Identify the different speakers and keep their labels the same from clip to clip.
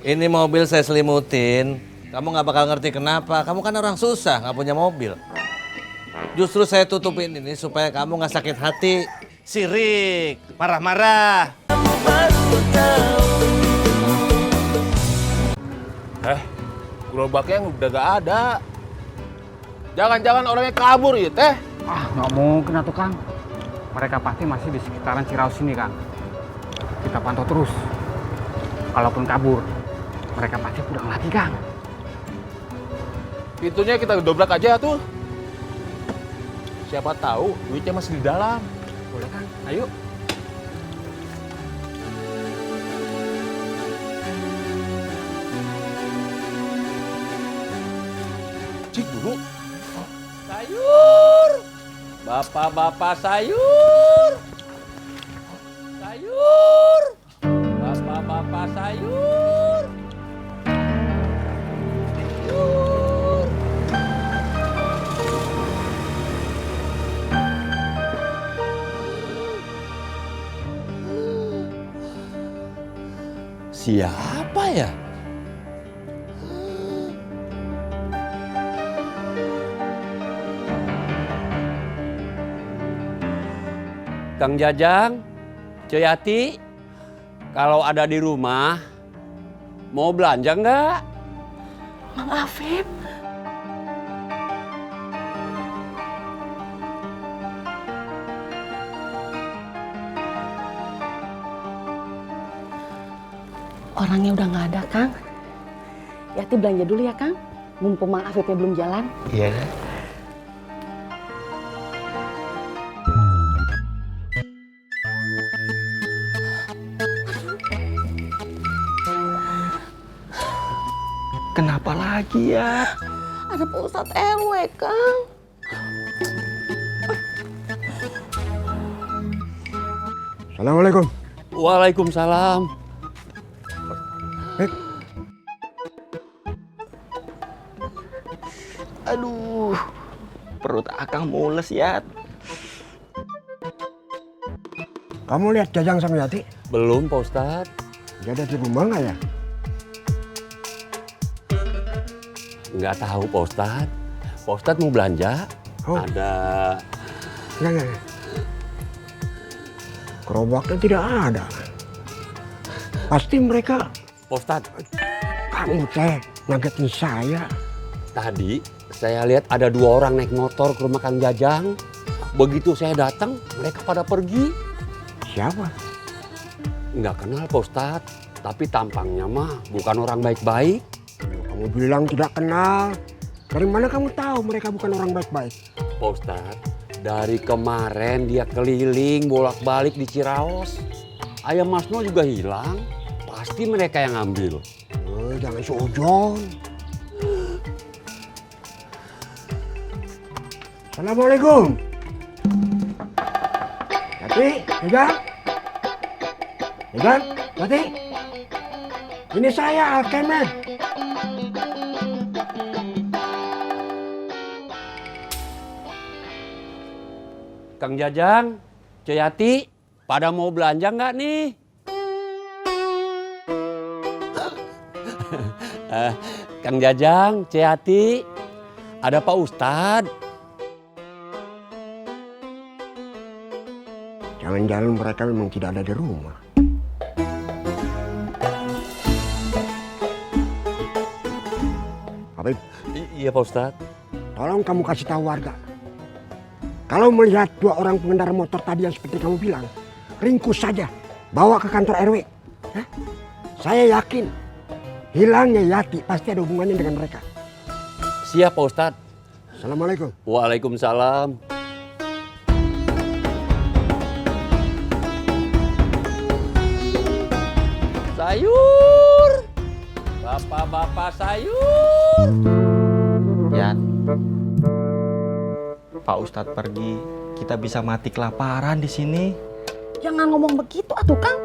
Speaker 1: Ini mobil saya selimutin. Kamu nggak bakal ngerti kenapa. Kamu kan orang susah, nggak punya mobil. Justru saya tutupin ini supaya kamu nggak sakit hati. Sirik, marah-marah.
Speaker 2: Gerobaknya udah gak ada. Jangan-jangan orangnya kabur ya teh.
Speaker 3: Ah, nggak mungkin atuh Kang. Mereka pasti masih di sekitaran Ciraus sini Kang. Kita pantau terus. Kalaupun kabur, mereka pasti pulang lagi Kang.
Speaker 2: Pintunya kita dobrak aja tuh. Siapa tahu duitnya masih di dalam.
Speaker 3: Boleh Kang? Ayo.
Speaker 2: Cik dulu.
Speaker 1: Sayur, bapak-bapak sayur, sayur, bapak-bapak sayur, sayur. Siapa ya? Kang Jajang, Coyati, kalau ada di rumah, mau belanja nggak?
Speaker 4: Mang Afif. Orangnya udah nggak ada, Kang. Yati belanja dulu ya, Kang. Mumpung Mang Afifnya belum jalan.
Speaker 1: Iya.
Speaker 5: Kenapa lagi ya?
Speaker 4: Ada Pak Ustadz RW, Kang.
Speaker 6: Assalamualaikum.
Speaker 1: Waalaikumsalam.
Speaker 5: Aduh, perut akang mules ya.
Speaker 6: Kamu lihat Jajang sama Yati?
Speaker 1: Belum, Pak Ustadz.
Speaker 6: Dia ada di rumah nggak ya?
Speaker 1: Nggak tahu, Pak Ustadz. Pak Ustadz mau belanja?
Speaker 6: Oh.
Speaker 1: Ada.
Speaker 6: Nggak. Gerobaknya tidak ada. Pasti mereka,
Speaker 1: Pak Ustadz,
Speaker 6: kamu teh ngagetin saya.
Speaker 1: tadi saya lihat ada 2 orang naik motor ke rumah Kang Jajang. Begitu saya datang, mereka pada pergi.
Speaker 6: Siapa?
Speaker 1: Nggak kenal, Pak Ustadz. Tapi tampangnya mah bukan orang baik-baik.
Speaker 6: Kamu bilang tidak kenal. Dari mana kamu tahu mereka bukan orang baik-baik?
Speaker 1: Pak Ustadz, dari kemarin dia keliling bolak-balik di Ciraos. Ayam Masno juga hilang. Pasti mereka yang ngambil.
Speaker 6: Jangan seujon. Assalamualaikum. Yati, Jajang. Jajang, Yati. Ini saya Alkemed.
Speaker 1: Kang Jajang, Coyati, pada mau belanja nggak nih? Kang Jajang, Coyati, ada Pak Ustadz.
Speaker 6: Jangan-jangan mereka memang tidak ada di rumah. Habib,
Speaker 1: Iya Pak Ustadz.
Speaker 6: tolong kamu kasih tahu warga. Kalau melihat 2 orang pengendara motor tadi yang seperti kamu bilang, ringkus saja, bawa ke kantor RW. Hah? Saya yakin hilangnya Yati pasti ada hubungannya dengan mereka.
Speaker 1: Siap Pak Ustadz.
Speaker 6: Assalamualaikum.
Speaker 1: Waalaikumsalam. Sayur, bapak-bapak sayur.
Speaker 5: Yan, Pak Ustadz pergi, kita bisa mati kelaparan di sini.
Speaker 4: Jangan ngomong begitu, atuh, Kang.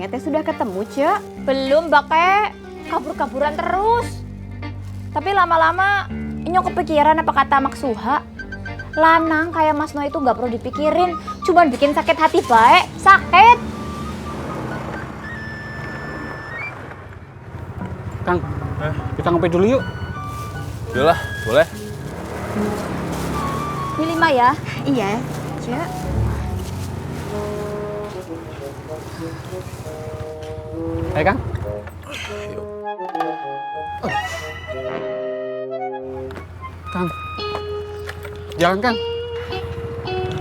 Speaker 7: orangnya teh sudah ketemu, Cek? Belum, Bake. Kabur-kaburan terus. Tapi lama-lama Inyong kepikiran apa kata Mak Suha. Lanang kayak Mas Noah itu nggak perlu dipikirin, cuman bikin sakit hati baik, sakit.
Speaker 3: Kang, kita ngopi dulu yuk.
Speaker 2: Udah lah, boleh.
Speaker 7: Ini 5 ya? Iya, Cek.
Speaker 3: Ayo Kang. Kang, jalan Kang.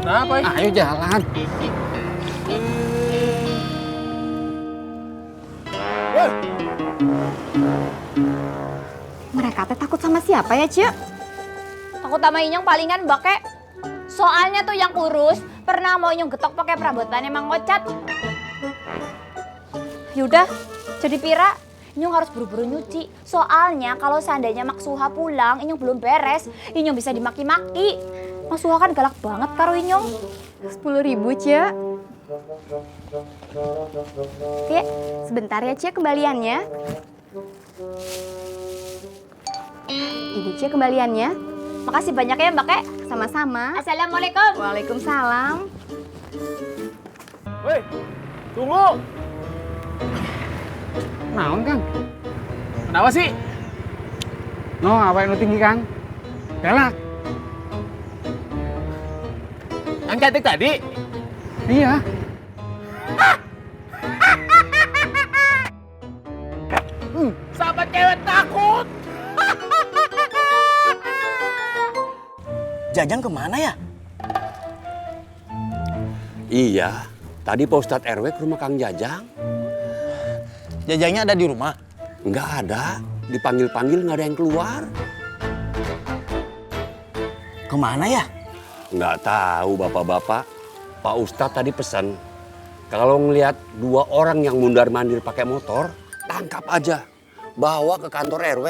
Speaker 2: Kenapa ya?
Speaker 3: Ayo jalan.
Speaker 7: Mereka teh takut sama siapa ya, Cek? Takut sama Inyong palingan, Bake. Soalnya tuh yang kurus pernah mau Inyong getok pakai perabotan emang ngocat. Yaudah, jadi pira, Inyong harus buru-buru nyuci. Soalnya kalau seandainya Mak Suha pulang, Inyong belum beres, Inyong bisa dimaki-maki. Mak Suha kan galak banget karo Inyong. 10.000, Cek. Oke, sebentar ya, Cek, kembaliannya. Ini, Cek, kembaliannya. Makasih banyak ya, Mbak Kek. Sama-sama. Assalamualaikum. Waalaikumsalam.
Speaker 2: Woi, tunggu.
Speaker 3: Naon Kang?
Speaker 2: Kenapa sih?
Speaker 3: No, apa yang tinggi Kang? Galak.
Speaker 2: Yang cantik tadi?
Speaker 3: Iya.
Speaker 2: Sahabat cewek takut.
Speaker 8: Jajang kemana ya?
Speaker 9: Iya, tadi Pak Ustadz RW ke rumah Kang Jajang.
Speaker 8: Jajangnya ada di rumah?
Speaker 9: Nggak ada, dipanggil-panggil nggak ada yang keluar.
Speaker 8: Kemana ya?
Speaker 9: Nggak tahu bapak-bapak. Pak Ustadz tadi pesan, kalau ngelihat 2 orang yang mundar-mandir pakai motor, tangkap aja, bawa ke kantor RW.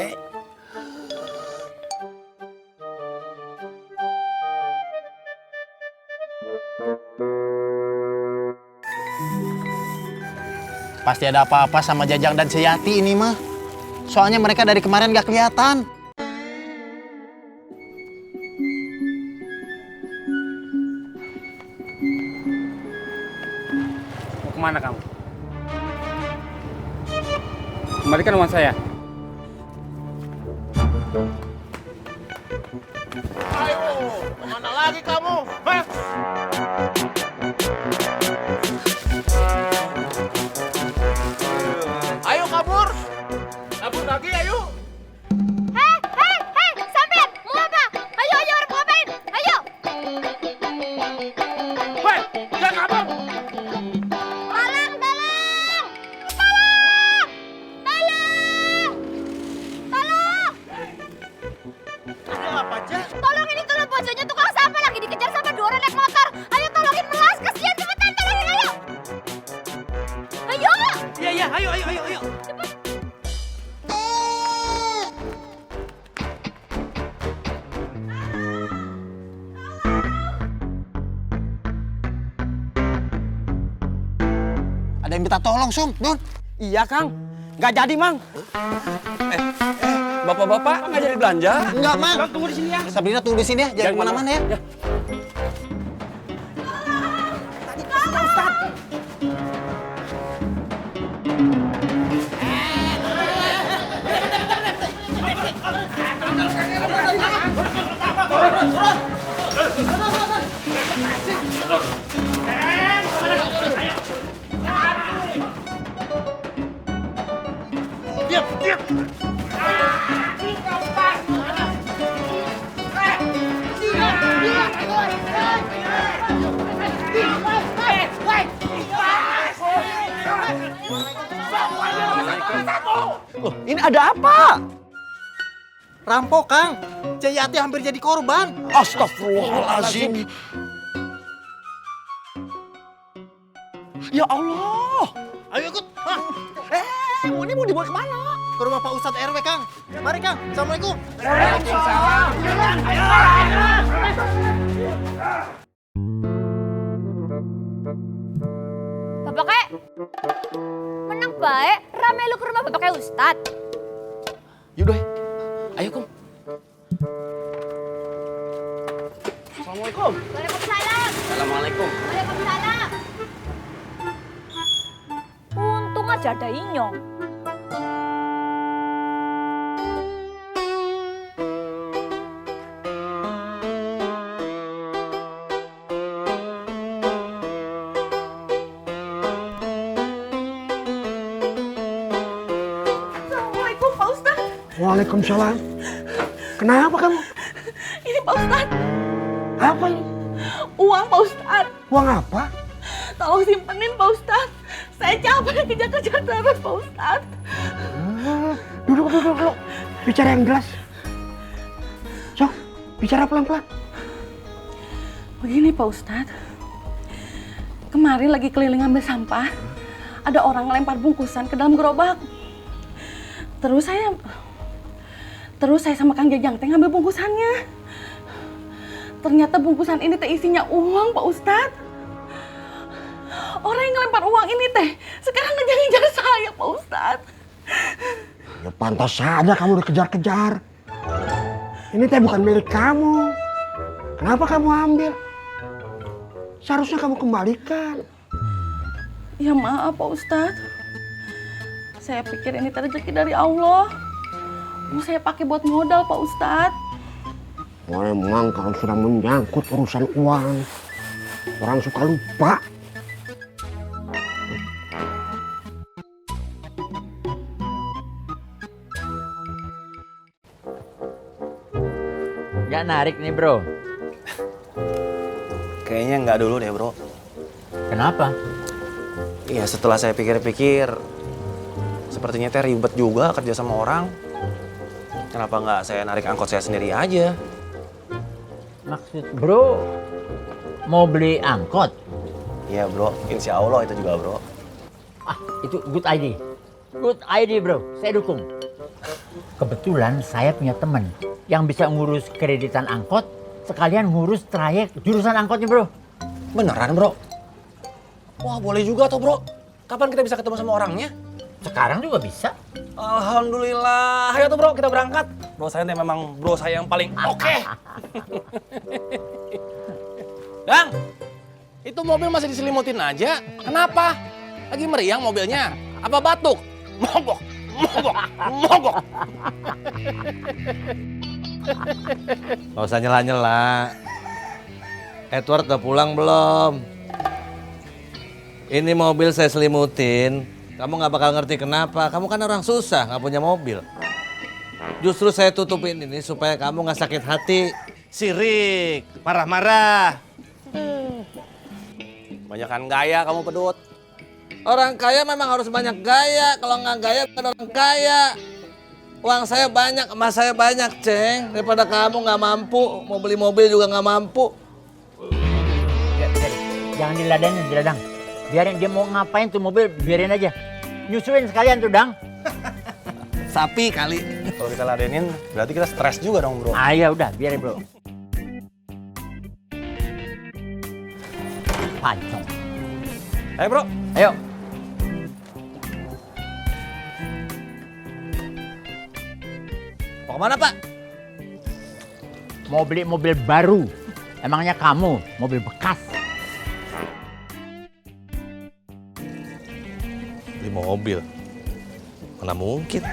Speaker 8: Pasti ada apa-apa sama Jajang dan Seyati ini mah. Soalnya mereka dari kemarin gak kelihatan.
Speaker 3: Mau kemana kamu? Kembalikan uang saya.
Speaker 2: Ayo, kemana lagi kamu? Hah? Ayo kabur. Kabur lagi, ayo.
Speaker 7: Hei, sampean, mau apa? Ayo, harus ngapain? Ayo.
Speaker 2: Woi, jangan kabur.
Speaker 7: Tolong. Tolong, ini kalau bojanya tukang sampah lagi dikejar sama 2 orang naik motor. Ayo tolongin melas, kasihan cepetan tolongin, ayo. Ayo.
Speaker 8: Iya, ayo. Ada yang minta tolong, Sum, Don.
Speaker 6: Iya Kang, nggak jadi Mang.
Speaker 9: Bapak-bapak nggak jadi belanja?
Speaker 8: Enggak, Mang. Tunggu di sini ya. Sabrina tunggu di sini ya, jangan kemana-mana ya. Loh, ini ada apa? Rampok, Kang. Seyati hampir jadi korban.
Speaker 6: Astagfirullahaladzim. Ya Allah.
Speaker 8: Ayo ikut. Hah. Ini mau dibawa kemana? Ke rumah Pak Ustadz RW, Kang. Mari, Kang. Assalamualaikum.
Speaker 6: Waalaikumsalam.
Speaker 7: Bapak Kek, Menang baik, rame lu ke rumah bapak kayak Ustad.
Speaker 8: Yaudah, ayo Kum. Assalamualaikum.
Speaker 7: Waalaikumsalam.
Speaker 9: Assalamualaikum.
Speaker 7: Waalaikumsalam. Untung aja ada Inyong.
Speaker 4: Assalamualaikum Pak Ustadz.
Speaker 6: Waalaikumsalam. Kenapa kamu?
Speaker 4: Ini Pak Ustadz,
Speaker 6: Apa ini?
Speaker 4: uang Pak Ustadz.
Speaker 6: Uang apa?
Speaker 4: Tolong simpenin Pak Ustadz. Saya capek kejar-kejar terus Pak Ustadz.
Speaker 6: Duduk. Bicara yang jelas. Sok, bicara pelan-pelan.
Speaker 4: Begini Pak Ustadz, kemarin lagi keliling ambil sampah, ada orang ngelempar bungkusan ke dalam gerobak. Terus saya sama Kang Jajang teh ngambil bungkusannya. Ternyata bungkusan ini teh isinya uang Pak Ustadz. Orang yang ngelempar uang ini teh sekarang ngejar-ngejar saya Pak Ustadz.
Speaker 6: Ya pantas saja kamu dikejar-kejar. Ini teh bukan milik kamu. Kenapa kamu ambil? Seharusnya kamu kembalikan.
Speaker 4: Ya maaf Pak Ustadz. Saya pikir ini teh rezeki dari Allah. Mau saya pakai buat modal Pak Ustadz.
Speaker 6: Memang kalau sudah menyangkut urusan uang, orang suka lupa.
Speaker 10: Nggak narik nih bro.
Speaker 8: Kayaknya nggak dulu deh bro.
Speaker 10: Kenapa?
Speaker 8: Iya setelah saya pikir-pikir, sepertinya teh ribet juga kerja sama orang. Kenapa nggak saya narik angkot saya sendiri aja?
Speaker 10: Maksud bro mau beli angkot?
Speaker 8: Iya bro, insya Allah itu juga bro.
Speaker 10: Ah itu good idea. Good idea bro, saya dukung. Kebetulan saya punya teman yang bisa ngurus kreditan angkot, sekalian ngurus trayek jurusan angkotnya bro.
Speaker 8: Beneran bro? Wah boleh juga tuh bro. Kapan kita bisa ketemu sama orangnya?
Speaker 10: Sekarang juga bisa.
Speaker 8: Alhamdulillah. Ayo tuh bro, kita berangkat. Bro saya memang bro saya yang paling oke. Dang, itu mobil masih diselimutin aja. Kenapa? Lagi meriang mobilnya? Apa batuk? Mogok.
Speaker 1: Nggak usah nyela-nyela. Edward udah pulang belum? Ini mobil saya selimutin. Kamu nggak bakal ngerti kenapa. Kamu kan orang susah, nggak punya mobil. Justru saya tutupin ini supaya kamu nggak sakit hati. Sirik, marah-marah.
Speaker 8: Banyakan gaya kamu pedut.
Speaker 1: Orang kaya memang harus banyak gaya. Kalau nggak gaya bukan orang kaya. Uang saya banyak, emas saya banyak, Ceng. Daripada kamu nggak mampu, mau beli mobil juga nggak mampu.
Speaker 10: Jangan diladenin, diladang. Biarin dia mau ngapain tuh mobil, biarin aja. Nyusuin sekalian tuh, Dang.
Speaker 1: Sapi kali.
Speaker 8: Kalau kita ladenin, berarti kita stres juga dong bro.
Speaker 10: Ah ya udah, biarin bro. Pancong.
Speaker 8: Ayo bro.
Speaker 10: Ayo.
Speaker 1: Mau kemana, Pak?
Speaker 10: Mau beli mobil baru. Emangnya kamu mobil bekas?
Speaker 1: Beli mobil. Mana mungkin?